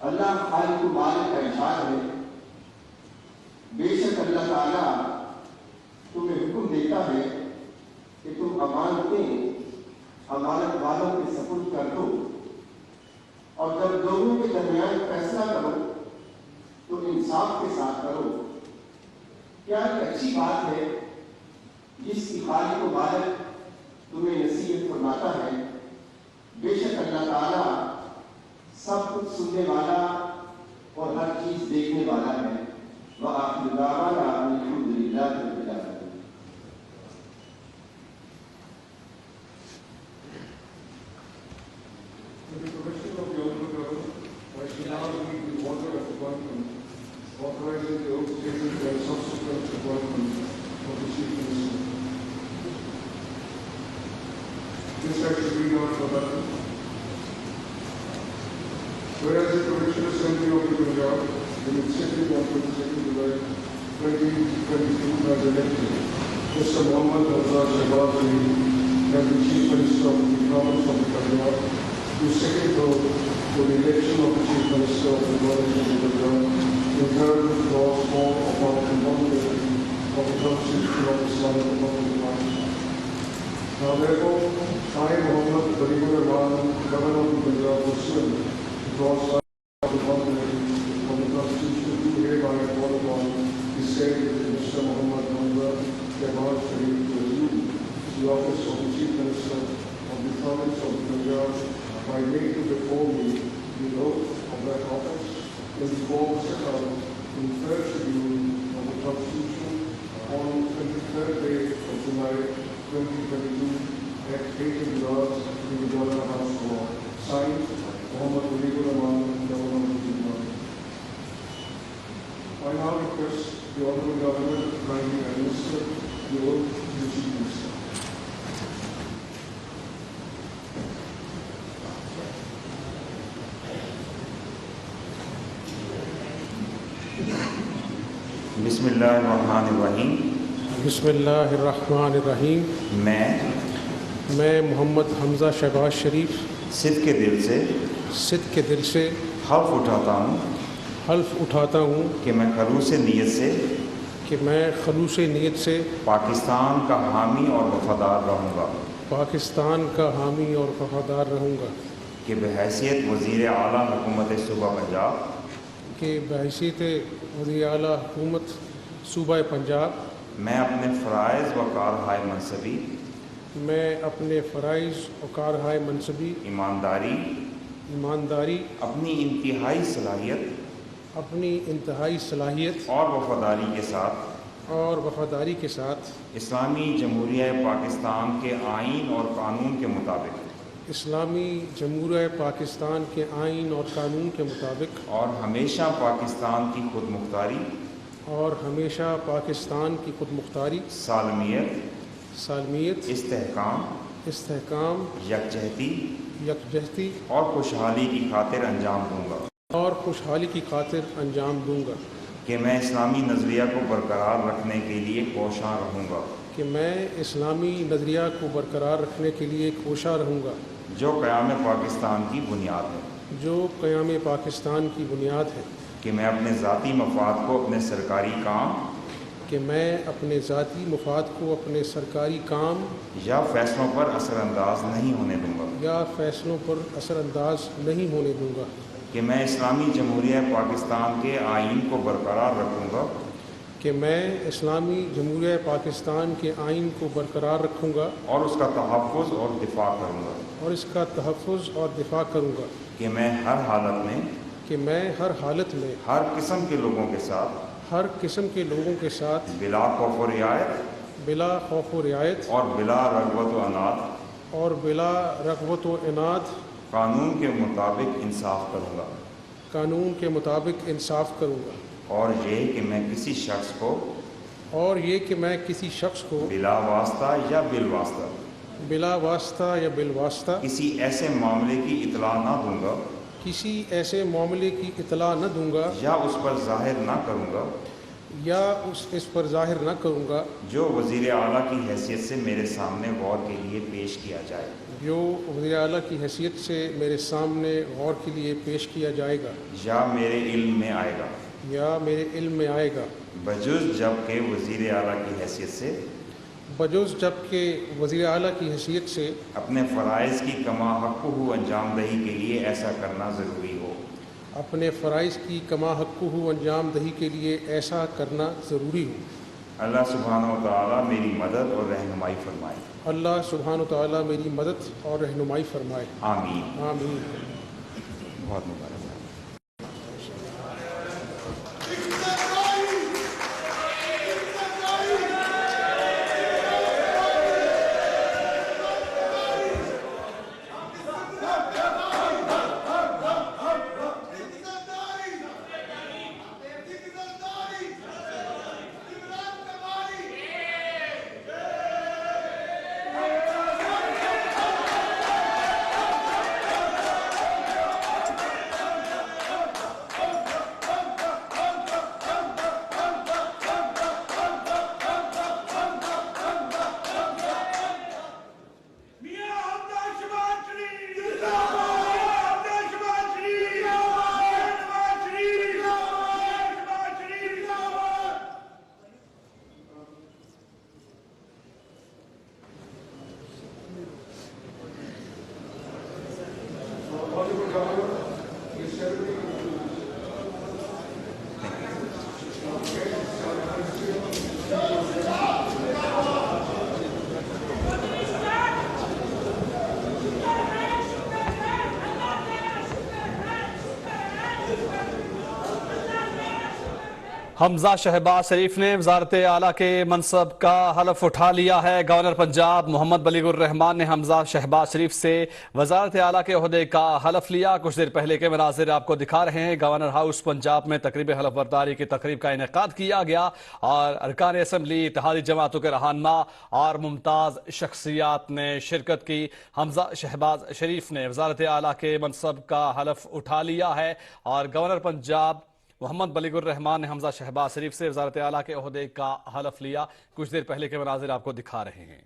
अल्लाह खालिक मालिक का इरशाद है, बेशक अल्लाह ताला तुम्हें हुक्म देता है कि तुम अमानत वालों के सपुर्द कर दो, और जब लोगों के दरमियान फैसला करो तो इंसाफ के साथ करो। क्या एक अच्छी बात है जिसकी खालिक मालिक तुम्हें नसीहत फरमाता है। बेशक अल्लाह ताला सब कुछ सुनने वाला और हर चीज देखने वाला है। वह आखिर दावाना अल्हम्दुलिल्लाह रब्बिल आलमीन। With the permission of the Honorable Governor, I shall now read the order of appointment authorizing the oath taken by subsequent appointment of the Chief Minister. This I shall read out verbatim. Whereas the Provincial Assembly of the Punjab, in its sitting on 22nd July 2022, has elected Mr. Mohammad Hamza Shehbaz Sharif as the Chief Minister of the Province of the Punjab, to second vote for the election of the Chief Minister of the Province of the Punjab, in accordance with Clause 4 of Article 130 of the Constitution of Islamic Republic of Pakistan. Now therefore, I, Mohammad Tariqul Rahman, Governor of the Punjab, pursuant to Clause 5 of the 130 of the Constitution, do hereby call upon the said Mr. Mohammad Hamza Shehbaz Sharif to assume the office of the Chief Minister of the Province of the Punjab by making before me the oath of that office in the form set out in the third schedule of the Constitution on 23rd day of July 2022 at 8 Gujarat in the Governor House Hall. Signed, Mohammad Tariqul Rahman, Governor of the Punjab. I now request the Honorable Governor to kindly administer the oath to the Chief Minister. बिस्मिल्लाहिर्रहमानिर्रहीम। बिस्मिल्लाहिर्रहमानिर्रहीम। मैं मोहम्मद हमज़ा शहबाज शरीफ सिद्क़ के दिल से हल्फ उठाता हूँ कि मैं खलूस नीयत से पाकिस्तान का हामी और वफादार रहूँगा कि बहैसियत वज़ीर आला हुकूमत सूबा पंजाब सूबा पंजाब मैं अपने फ़राइज़ व कारहाय मनसबी ईमानदारी अपनी इंतहाई सलाहियत और वफादारी के साथ इस्लामी जमहूरिया पाकिस्तान के आईन और कानून के मुताबिक और हमेशा पाकिस्तान की खुदमुख्तारी सालमियत इस्तेहकाम यकजहती और खुशहाली की खातिर अंजाम दूंगा कि मैं इस्लामी नज़रिया को बरकरार रखने के लिए कोशा रहूँगा जो क़याम पाकिस्तान की बुनियाद है कि मैं अपने ज़ाती मफाद को अपने सरकारी काम या फैसलों पर असरअंदाज नहीं होने दूंगा कि मैं इस्लामी जमहूरिया पाकिस्तान के आईन को बरकरार रखूँगा और उसका तहफ़्फ़ुज़ और दिफ़ा करूँगा कि मैं हर हालत में हर किस्म के लोगों के साथ बिला खौफ व रियायत और बिला रग़बत व इनाद कानून के मुताबिक इंसाफ करूँगा और ये कि मैं किसी शख्स को बिला वास्ता या बिलवास्ता किसी ऐसे मामले की इतला न दूंगा या उस पर ज़ाहिर न या इस पर जाहिर न करूँगा जो वज़ीर आला की हैसियत से मेरे सामने गौर के लिए पेश किया जाए, जो वज़ीर आला की हैसियत से मेरे सामने गौर के लिए पेश किया जाएगा या मेरे इल्म में आएगा, या मेरे इल्म में आएगा, बजुज़ जबकि वज़ीर आला की हैसियत से बजुज़ जबकि वज़ीर आला की हैसियत से अपने फ़राइज़ की कमा हक़्क़ुहु अंजाम दही के लिए ऐसा करना ज़रूरी हो। अपने फ़राइज़ की कमा हक़्क़ुहु अंजाम दही के लिए ऐसा करना ज़रूरी हो। अल्लाह सुब्हानहु व तआला मेरी मदद और रहनुमाई फरमाए। अल्लाह सुब्हानहु व तआला मेरी मदद और रहनुमाई फरमाए। आमीन। आमीन। बहुत मुबारक। हमजा शहबाज शरीफ ने वजारत आला के मनसब का हलफ उठा लिया है। गवर्नर पंजाब मोहम्मद बलीगुर रहमान ने हमजा शहबाज शरीफ से वजारत आला के ओहदे का हलफ लिया। कुछ देर पहले के मनाजिर आपको दिखा रहे हैं। गवर्नर हाउस पंजाब में तकरीब हलफ बर्दारी की तकरीब का इनेकाद किया गया और अरकान असम्बली, इत्तेहादी जमातों के रहनुमा और मुमताज शख्सियात ने शिरकत की। हमजा शहबाज शरीफ ने वजारत आला के मनसब का हलफ उठा लिया है और गवर्नर पंजाब मोहम्मद बलीगुर रहमान ने हमजा शहबाज शरीफ से वजारत आला के ओहदे का हलफ लिया। कुछ देर पहले के मनाजिर आपको दिखा रहे हैं।